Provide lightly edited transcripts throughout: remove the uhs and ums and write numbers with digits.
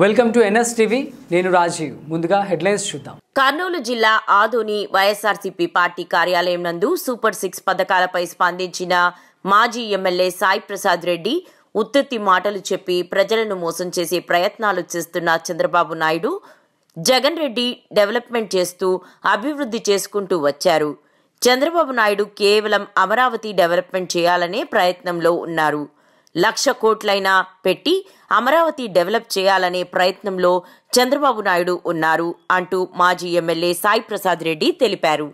Welcome to NSTV. నేను రాజీవ్. ముందుగా headlines చూద్దాం. కర్నూలు జిల్లా ఆదోని వైఎస్ఆర్సీపీ పార్టీ కార్యాలయం నందు సూపర్ 6 పథకాలపై స్పందించిన మాజీ ఎమ్మెల్యే సాయి ప్రసాద్ రెడ్డి ఉత్తెత్తి మాటలు చెప్పి ప్రజలను మోసం చేసే ప్రయత్నాలు చేస్తున్న చంద్రబాబు నాయుడు, జగన్ రెడ్డి డెవలప్మెంట్ చేస్తూ అభివృద్ధి చేసుకుంటూ వచ్చారు. చంద్రబాబు నాయుడు కేవలం అమరావతి డెవలప్మెంట్ చేయాలనే ప్రయత్నంలో ఉన్నారు. 1,00,000 కోట్లైనా పెట్టి అమరావతి డెవలప్ చేయాలనే ప్రయత్నంలో చంద్రబాబు నాయుడు ఉన్నారు అంటూ మాజీ ఎమ్మెల్యే సాయి ప్రసాద్ రెడ్డి తెలిపారు.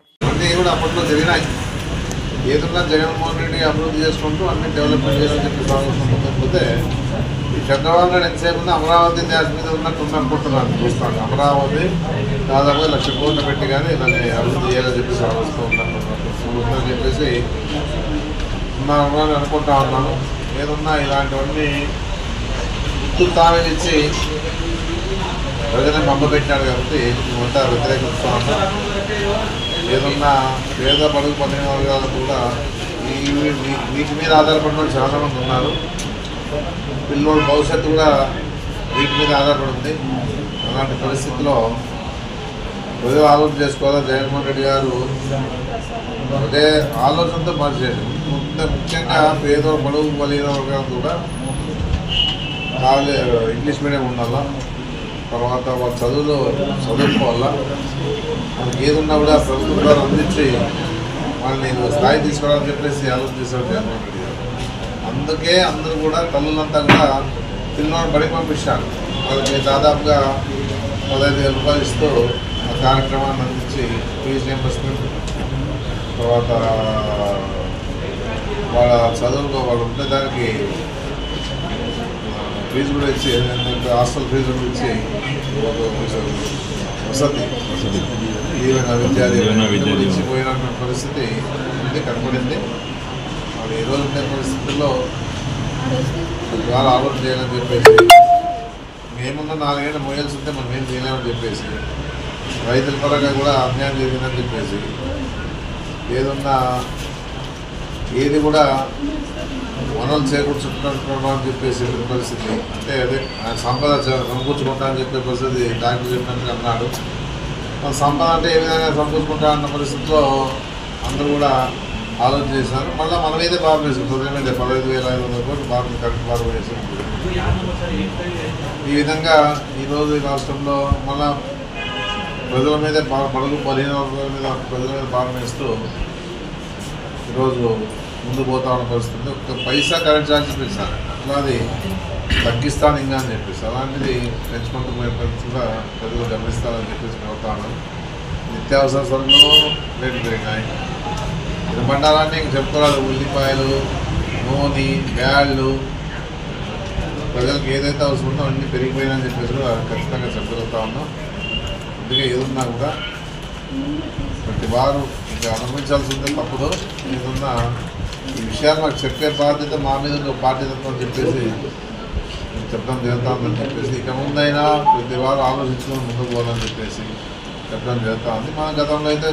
ఏదన్నా జగన్మోహన్ రెడ్డి అభివృద్ధి చేసుకుంటూ అన్ని డెవలప్మెంట్ చేయాలని చెప్పి సాగుతుంకపోతే ఈ చంద్రబాబు నాయుడు ఎంతసేపు అమరావతి ధ్యాస మీద ఉన్నట్టు అనుకుంటున్నాను. చూస్తాను అమరావతి దాదాపుగా 1,00,000 కోట్లు పెట్టి కానీ దాన్ని అభివృద్ధి చేయాలని చెప్పి సాగుతూ ఉన్నాను చెప్పేసి ఉన్నాను అనుకుంటా ఉన్నాను. ఏదన్నా ఇలాంటివన్నీ గుర్తు తావేలిచ్చి ప్రజలను పంపబెట్టినాడు కాబట్టి మేమంతా వ్యతిరేకిస్తూ ఉన్నాం. ఏదన్నా పేద బడుగు పడిన వర్గాలు కూడా వీటి మీద ఆధారపడిన వాళ్ళు చాలామంది ఉన్నారు. పిల్లల భవిష్యత్తు కూడా వీటి మీద ఆధారపడి ఉంది. అలాంటి పరిస్థితిలో ప్రజలు ఆలోచన చేసుకోవాలా. జగన్మోహన్ రెడ్డి గారు అదే ఆలోచనతో మార్చేది. ముఖ్యంగా పేద బడుగు బలిన వర్గాలు కూడా ఇంగ్లీష్ మీడియం ఉండాలా, తర్వాత వాళ్ళ చదువుకోవాలా, మనకి ఏదున్నా కూడా ప్రభుత్వం ద్వారా అందించి వాళ్ళని స్థాయి తీసుకురావాలని చెప్పేసి ఆలోచించారు జగన్మోహన్ రెడ్డి గారు. అందుకే అందరూ కూడా తల్లులంతా కూడా పిల్లలను బడికి పంపిస్తారు. వాళ్ళకి దాదాపుగా 15,000 రూపాయలు ఇస్తూ ఆ కార్యక్రమాన్ని అందించి ఫీజు రియంబర్స్మెంట్, తర్వాత వాళ్ళ చదువులో వాళ్ళు ఉండేదానికి ఫీజు కూడా ఇచ్చి, హాస్టల్ ఫీజు కూడా ఇచ్చి వసతి విద్యార్థి ఇచ్చిపోయిన పరిస్థితి ఉంది, కనపడింది. వాళ్ళు ఈరోజు ఉండే పరిస్థితుల్లో చాలా ఆలోచన చేయాలని చెప్పేసి, మేమున్న 4 ఏళ్ళు మోయాల్సి ఉంటే మనం ఏం చేయలేమని చెప్పేసి, రైతుల పరంగా కూడా అన్యాయం జరిగిందని చెప్పేసి, ఏది కూడా వనరులు చేకూర్చుకుంటున్నాం అని చెప్పేసి పరిస్థితి, అంటే అదే సంపద సమకూర్చుకుంటా అని చెప్పే పరిస్థితి డాక్టర్ చెప్పినట్టుగా అన్నాడు. సంపద అంటే ఏ విధంగా సమకూర్చుకుంటా అన్న పరిస్థితిలో అందరూ కూడా ఆలోచన చేశారు. మళ్ళీ మన మీదే బాబు వేసారు. ప్రజల మీద 15,500 కోట్లు బాబు కరెక్ట్ బాబు వేసారు. ఈ విధంగా ఈరోజు ఈ రాష్ట్రంలో మళ్ళా ప్రజల మీదే బడుగు బలహీన వర్గాల మీద ప్రజల మీద భారం వేస్తూ ఈరోజు ముందు పోతా ఉన్న పరిస్థితి. ఒక పైసా కరెంట్ ఛార్జెస్ పెంచాలి, అట్లా అది తగ్గిస్తాను ఇంకా అని చెప్పేసి, అలాంటిది పెంచుకుంటూ పోయే పరిస్థితిగా ప్రజలు గమనిస్తారని చెప్పేసి కోరుతా ఉన్నాను. నిత్యావసర సరుకులు రేట్లు పెరిగినాయి. ఇది మండలాన్ని ఇంక చెప్పుకోవాలి. ఉల్లిపాయలు, నూనె, బ్యాళ్ళు, ప్రజలకు ఏదైతే అవసరం ఉందో అన్నీ పెరిగిపోయినాయని చెప్పేసి కూడా ఖచ్చితంగా చెప్పగలుగుతా ఉన్నాం. అందుకే ఏదున్నా కూడా ప్రతి వారు ఇంకా అనుభవించాల్సిందే తప్పదు. ఏదన్నా ఈ విషయాలు మాకు చెప్పే బాధ్యత మా మీద ఒక బాధ్యతతో చెప్పేసి చెప్పడం జరుగుతుందని చెప్పేసి, ఇక ముందైనా ప్రతి వారు ఆలోచించుకొని ముందుకు పోవాలని చెప్పేసి చెప్పడం జరుగుతుంది. మన గతంలో అయితే